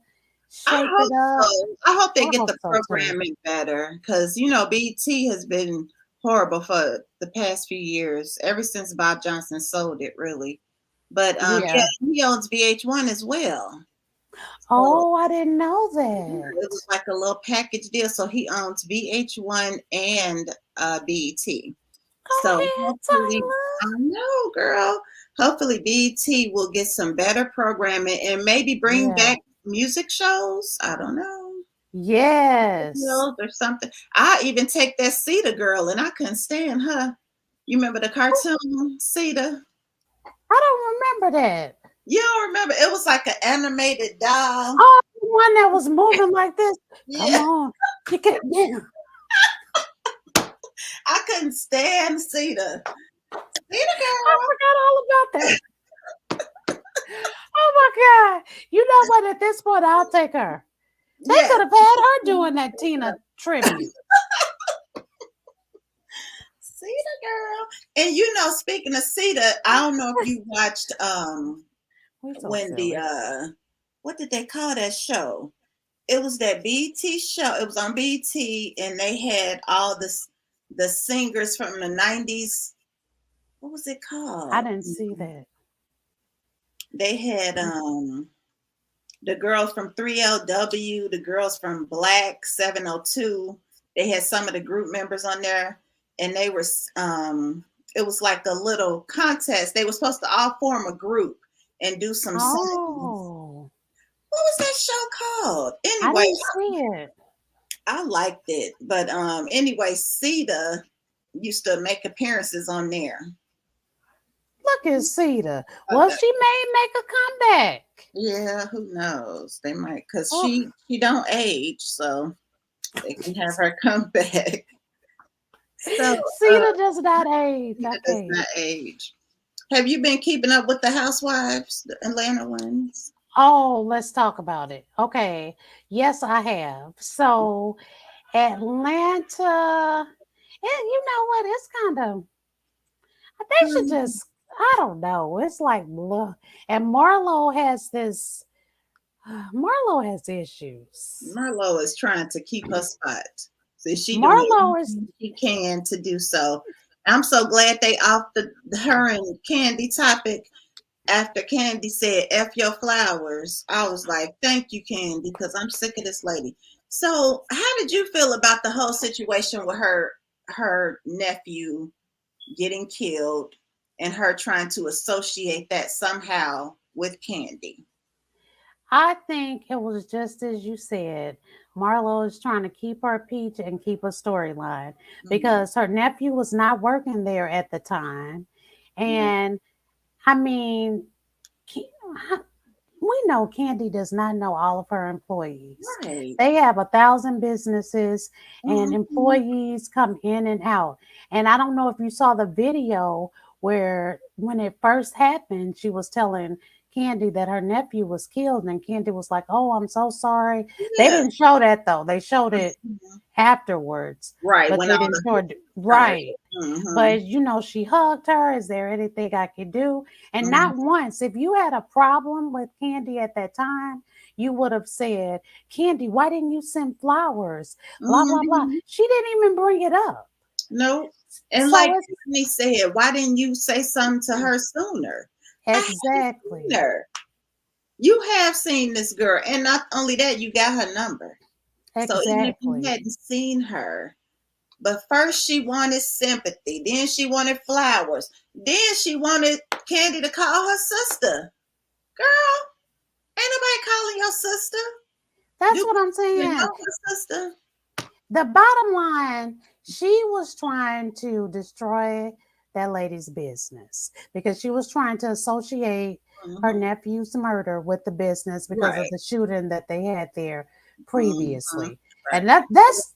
I shape hope it up. so. I hope they I get hope the so too. programming better because BET has been horrible for the past few years, ever since Bob Johnson sold it, really. But yeah, Yeah. he owns VH1 as well. So Oh, I didn't know it was that. like a little package deal. So he owns VH1 and BET. Go So ahead, hopefully, I Tyler. know, girl. Hopefully, BET will get some better programming and maybe bring Yeah. back music shows. I don't know, Yes. videos or something. I even take that Cedar girl, and I couldn't stand her. You remember the cartoon Cedar? I don't remember that. You don't remember? It was like an animated doll. Oh, the one that was moving like this. Come Yeah, on. Kick it down. I couldn't stand Cedar. Cedar I girl. forgot all about that. Oh my God. You know what? At this point, I'll take her. They Yeah, could have had her doing that Tina tribute. Cedar girl. And speaking of Cedar, I don't know if you watched We so when the silly. what did they call that show? It was that BT show. It was on BT, and they had all the singers from the 90s. What was it I called? didn't see that. They had the girls from 3LW, the girls from Black 702. They had some of the group members on there, and they were it was like a little contest. They were supposed to all form a group and do some singing. Oh, What was that show called? I Anyway, didn't see it. I liked it. But anyway, Sita used to make appearances on there. Look at Cedar. Well, she may make a comeback. Yeah, who knows? They might, because Oh, she don't age, so they can have her come back. So Cedar does not age. Sita does Okay. not age. Have you been keeping up with the Housewives, the Atlanta ones? Oh, let's talk about it. Okay. Yes, I have. So Atlanta, and you know what? It's kind of, they should Um, just, I don't know. It's like, blah. And Marlo has this, Marlo has issues. Marlo is trying to keep her spot. So she doing Marlo is, everything she can to do so. I'm so glad they off her and Candy topic after Candy said F your flowers. I was like, thank you, Candy, because I'm sick of this lady. So how did you feel about the whole situation with her nephew getting killed and her trying to associate that somehow with Candy? I think it was just as you said. Marlo is trying to keep her peach and keep a storyline Mm-hmm. because her nephew was not working there at the time. Yeah. And I mean, we know Candy does not know all of her employees. Right. They have 1,000 businesses and Mm-hmm. employees come in and out. And I don't know if you saw the video where when it first happened, she was telling Candy that her nephew was killed. And Candy was like, "Oh, I'm so sorry." They Yeah. didn't show that though. They showed it Mhm. afterwards, Right. but When they all didn't show the it started. right. Mm-hmm. But she hugged her. Is there anything I could do? And Mm-hmm. not once. If you had a problem with Candy at that time, you would have said, "Candy, why didn't you send flowers?" Blah blah blah. Mm-hmm. She didn't even bring it up. Nope. And So like it's Tiffany said, why didn't you say something to her sooner? exactly. I haven't seen her. You have seen this girl, and not only that, you got her number. So even if you Exactly. hadn't seen her, but first she wanted sympathy, then she wanted flowers, then she wanted Candy to call her sister. Girl, ain't nobody calling your sister. That's You what I'm even saying. know her sister. The bottom line, she was trying to destroy that lady's business because she was trying to associate her Mm-hmm. nephew's murder with the business because of Right. the shooting that they had there Mm-hmm. previously. Right. And that's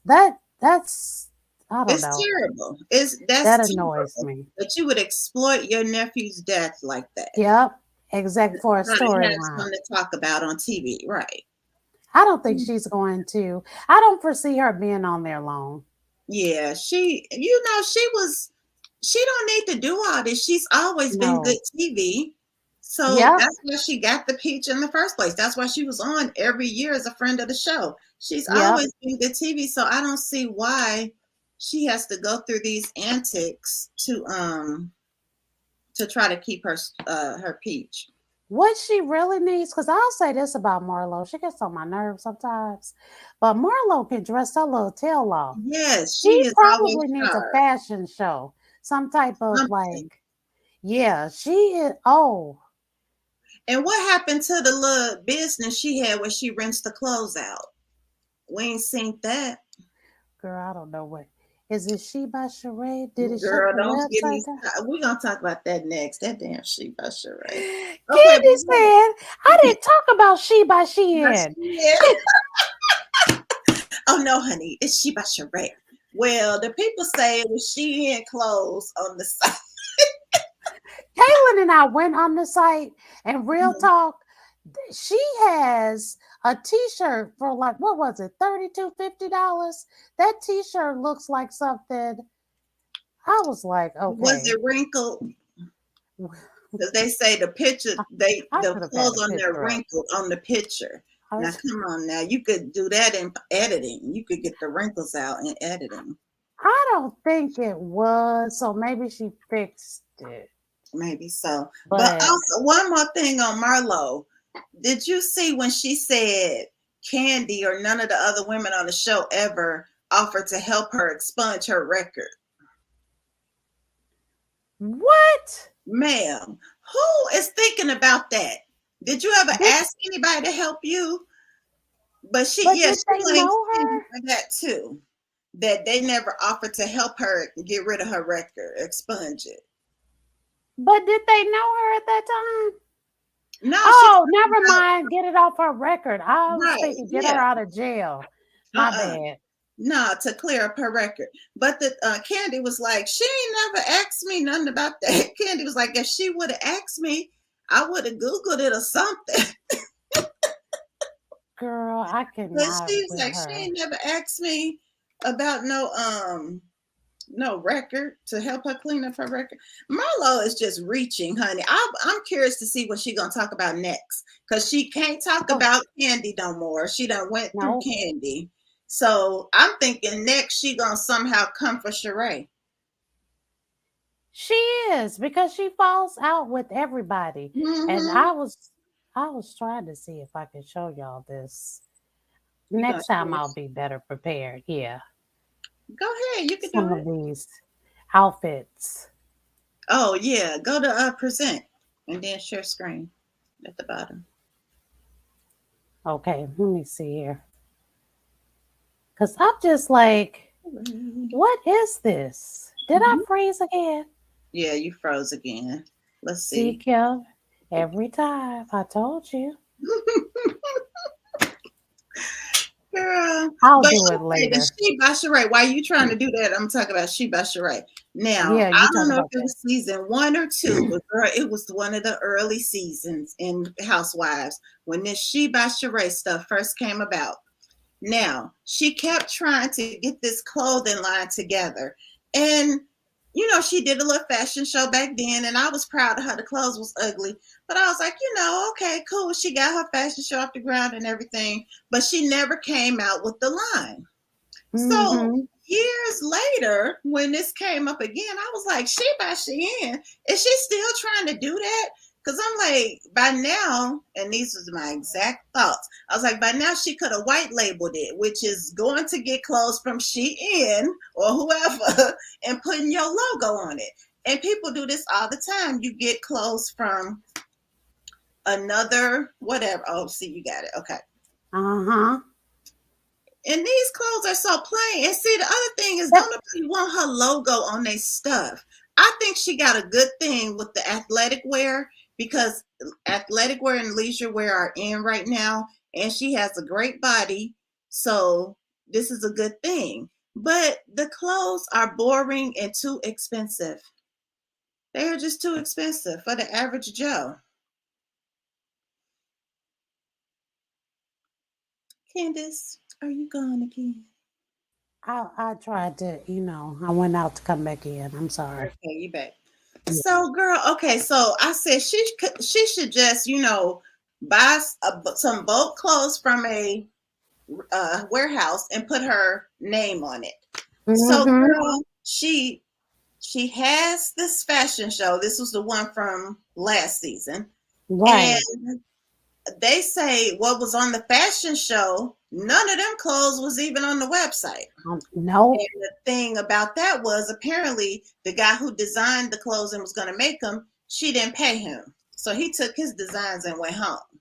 I don't It's know. terrible. That's That annoys terrible me. that you would exploit your nephew's death like that. Yep. Exact for a Try to have storyline. something to talk about on TV, right? I don't think she's going to. I don't foresee her being on there long. Yeah, she don't need to do all this. She's always been good No. TV. So Yep. that's why she got the peach in the first place. That's why she was on every year as a friend of the show. She's Yep. always been good TV. So I don't see why she has to go through these antics to try to keep her peach. What she really needs, because I'll say this about Marlo, she gets on my nerves sometimes, but Marlo can dress her little tail off. Yes, She she is always probably needs a sharp. fashion show, some type of Something. like, yeah, she is. Oh, And what happened to the little business she had where she rents the clothes out? We ain't seen that. girl, I don't know what. Is it She by Sheree? Did it shut Girl, the don't get me website down? started. We're gonna talk about that next. That damn sheep by Sheree. Okay, Candy said, I didn't talk about She by Shein. yeah. Oh no, honey, it's she by Sheree. Well, the people say it was she in clothes on the site. Kaylin and I went on the site, and real talk, she has a t-shirt for like, what was it, $32.50. That t-shirt looks like something. I was like, Was okay. it wrinkled? Because they say the picture, I the could have had clothes a on there picture up. wrinkled on the picture. I Now was- come on, now you could do that in editing. You could get the wrinkles out in editing. I don't think it was, so maybe she fixed it. Maybe so. But But also, one more thing on Marlo. Did you see when she said Candy or none of the other women on the show ever offered to help her expunge her record? what? Ma'am, who is thinking about that? Did you ever Did, ask anybody to help you? But she but did they blames know Candy her? for that too. That they never offered to help her get rid of her record, expunge it. But did they know her at that time? No, she's Oh, talking never about mind. Get it off her record. I was right, thinking, get her yeah. out of jail. My Uh-uh. bad. No, to clear up her record. But the Candy was like, she ain't never asked me nothing about that. Candy was like, if she would have asked me, I would have Googled it or something. Girl, I But cannot she was with like, she her. ain't never asked me about no record to help her clean up her record. Marlo is just reaching, honey. I'm curious to see what she gonna talk about next because she can't talk Oh, about Candy no more. She done went through no. Candy, so I'm thinking next she gonna somehow come for Sheree. She is because she falls out with everybody. And Mm-hmm. I was trying to see if I could show y'all this. You gonna Next time show I'll us? be better prepared. Yeah. Go ahead, you can Some do of it. these outfits. Oh yeah, go to present and then share screen at the bottom. Okay, let me see here. Cause I'm just like, what is this? Did I freeze again? Yeah, you froze again. Let's See, see. Kev, every time I told you. Girl, I'll but do it okay, the later. She by Sheree. Why are you trying to do that? I'm talking about She by Sheree. Now, Yeah, I you don't talk know if about it that. was season 1 or 2, but girl, it was one of the early seasons in Housewives when this She by Sheree stuff first came about. Now, she kept trying to get this clothing line together. And, she did a little fashion show back then, and I was proud of her. The clothes was ugly. But I was like, okay, cool. She got her fashion show off the ground and everything, but she never came out with the line. So Mm-hmm. years later, when this came up again, I was like, she by Shein. Is she still trying to do that? Because I'm like, by now, and these was my exact thoughts. I was like, by now she could have white labeled it, which is going to get clothes from Shein or whoever and putting your logo on it. And people do this all the time. You get clothes from another whatever. Oh, see, you got it. Okay. Uh-huh. And these clothes are so plain. And see, the other thing is, don't nobody want her logo on their stuff. I think she got a good thing with the athletic wear, because athletic wear and leisure wear are in right now, and she has a great body. So this is a good thing. But the clothes are boring and too expensive. They are just too expensive for the average Joe. Candace, are you gone again? I tried to, I went out to come back in. I'm sorry. Okay, you back. Yeah. So, girl, okay, so I said she should just, buy some bulk clothes from a warehouse and put her name on it. Mm-hmm. So, girl, she has this fashion show. This was the one from last season, right? And they say what was on the fashion show, none of them clothes was even on the website. No. And the thing about that was, apparently the guy who designed the clothes and was going to make them, she didn't pay him. So he took his designs and went home.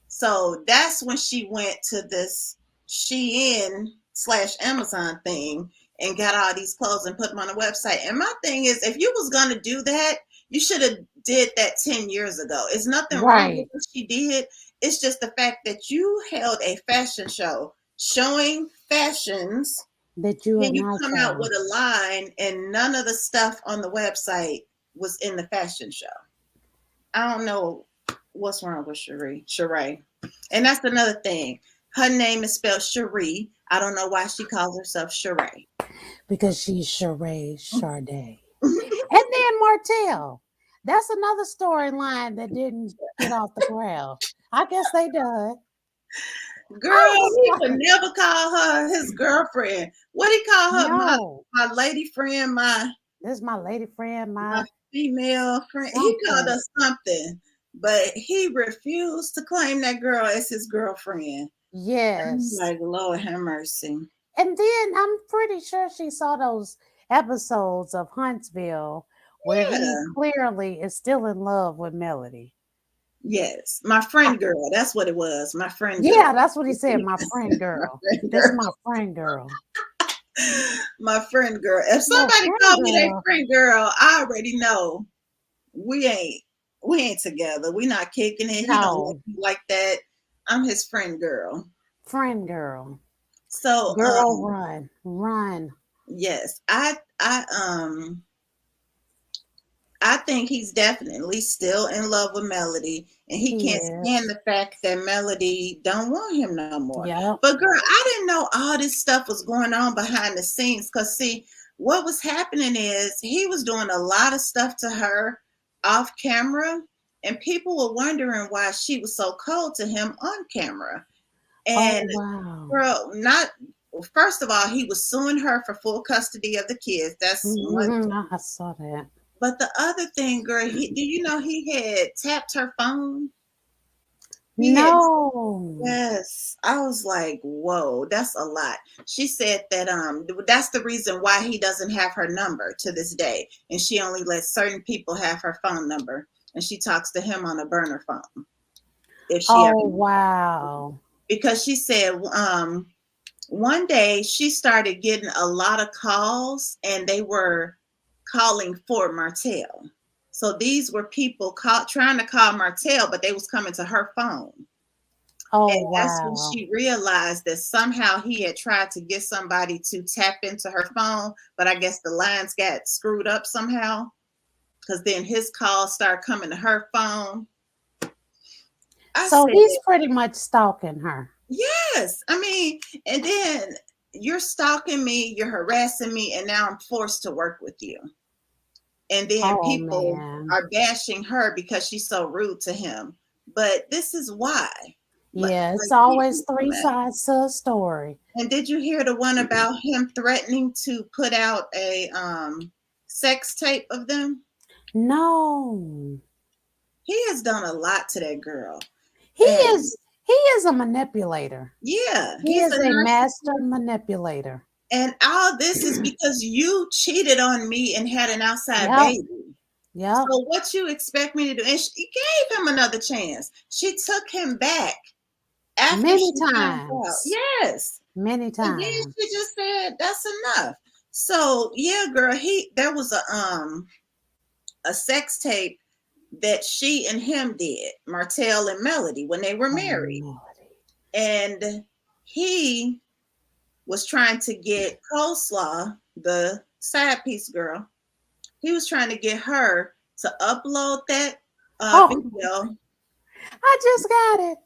So that's when she went to this Shein/Amazon thing and got all these clothes and put them on the website. And my thing is, if you was going to do that, you should have did that 10 years ago. It's nothing wrong with what she did. It's just the fact that you held a fashion show showing fashions that you come out with a line, and none of the stuff on the website was in the fashion show. I don't know what's wrong with Sheree. And that's another thing. Her name is spelled Sheree. I don't know why she calls herself Sheree. Because she's Sheree Sade. And then Martell. That's another storyline that didn't get off the ground. I guess they done. Girl, he would never call her his girlfriend. What he call her? No. My lady friend, this is my lady friend, my female friend. Something. He called her something, but he refused to claim that girl as his girlfriend. Yes. Like, Lord have mercy. And then I'm pretty sure she saw those episodes of Huntsville where he clearly is still in love with Melody. Yes, my friend girl. That's what it was. My friend girl. Yeah, that's what he said. My friend girl. That's my friend girl. My friend girl. If somebody called me their friend girl, I already know we ain't together. We not kicking it. No. He don't like that. I'm his friend girl. Friend girl. So girl, run. Yes, I think he's definitely still in love with Melody, and he can't stand the fact that Melody don't want him no more. Yeah. But girl, I didn't know all this stuff was going on behind the scenes, because see, what was happening is he was doing a lot of stuff to her off camera, and people were wondering why she was so cold to him on camera. And girl, first of all, he was suing her for full custody of the kids. That's one thing. I saw that. But the other thing, girl, do you know he had tapped her phone? Yes. I was like, whoa, that's a lot. She said that that's the reason why he doesn't have her number to this day. And she only lets certain people have her phone number. And she talks to him on a burner phone. If she wow. Because she said one day she started getting a lot of calls, and they were calling for Martell. So these were people trying to call Martell, but they was coming to her phone. And that's when she realized that somehow he had tried to get somebody to tap into her phone, but I guess the lines got screwed up somehow, because then his calls started coming to her phone. So he's pretty much stalking her. Yes. I mean, and then you're stalking me, you're harassing me, and now I'm forced to work with you. And then people are bashing her because she's so rude to him. But this is why. Yeah, it's always three sides to a story. And did you hear the one about him threatening to put out a sex tape of them? No. He has done a lot to that girl. He is a manipulator. Yeah. He is a master manipulator. And all this is because you cheated on me and had an outside baby. Yeah. So what you expect me to do? And she gave him another chance. She took him back after many times. Yes. Many times. And then she just said, that's enough. So yeah, girl, there was a sex tape that she and him did, Martell and Melody, when they were married. And he was trying to get Coleslaw, the side piece girl, he was trying to get her to upload that video. I just got it.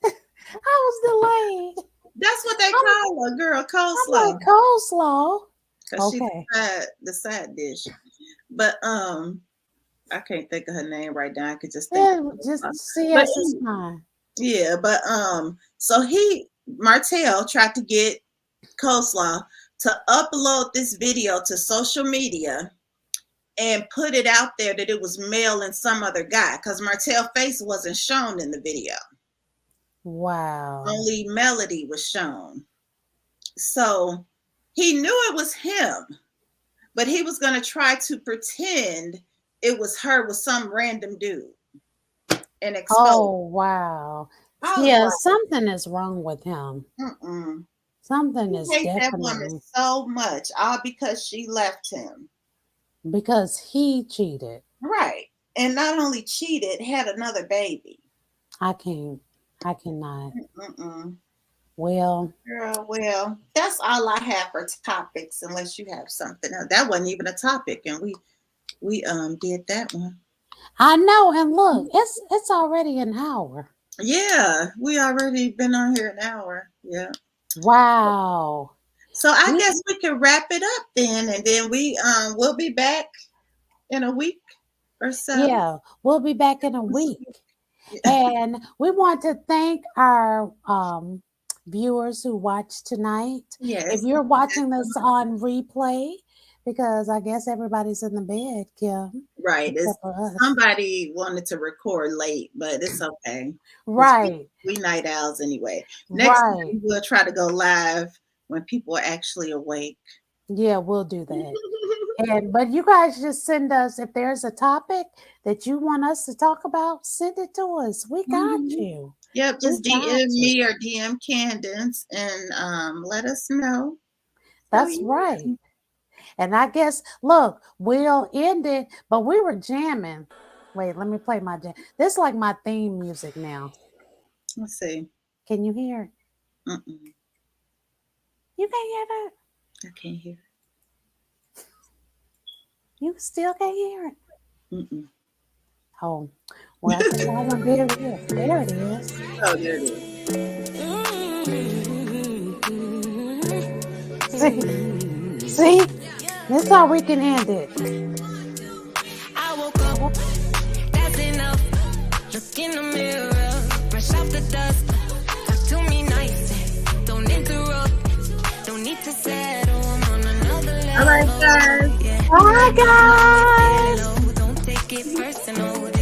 I was delayed. That's what they call her, girl, Coleslaw. I'm like, Coleslaw. Because she's the side dish. But I can't think of her name right now. I could just think CS is fine. Yeah, but so Martell tried to get Coleslaw to upload this video to social media and put it out there that it was Mel and some other guy, because Martell's face wasn't shown in the video. Wow. Only Melody was shown. So he knew it was him, but he was going to try to pretend it was her with some random dude and expose. Oh, wow. Yeah, something is wrong with him. Something is definitely. That woman so much, all because she left him. Because he cheated. Right. And not only cheated, had another baby. I cannot. Well. Girl, well, that's all I have for topics, unless you have something else. That wasn't even a topic, and we did that one. I know, and look, it's already an hour. Yeah, we already been on here an hour. Yeah. Wow. So I guess we can wrap it up then, and then we'll be back in a week or so. Yeah, we'll be back in a week. And we want to thank our viewers who watched tonight. Yes. If you're watching this on replay, because I guess everybody's in the bed, Kim. Right. Somebody wanted to record late, but it's okay. Right. We night owls anyway. Next time we'll try to go live when people are actually awake. Yeah, we'll do that. But you guys just send us, if there's a topic that you want us to talk about, send it to us. We got you. Yep, just DM me or DM Candace and let us know. That's right. And I guess, look, we'll end it, but we were jamming. Wait, let me play my jam. This is like my theme music now. Let's see. Can you hear it? You can't hear that? I can't hear it. You still can't hear it? Oh, well, I think I'm going to get it. There it is. Oh, there it is. See? This is how we can end it. I woke up, that's enough. Look in the mirror, brush off the dust. Talk to me nice, don't interrupt. Don't need to settle, I'm on another level. All right, guys. Bye, guys. Don't take it personal.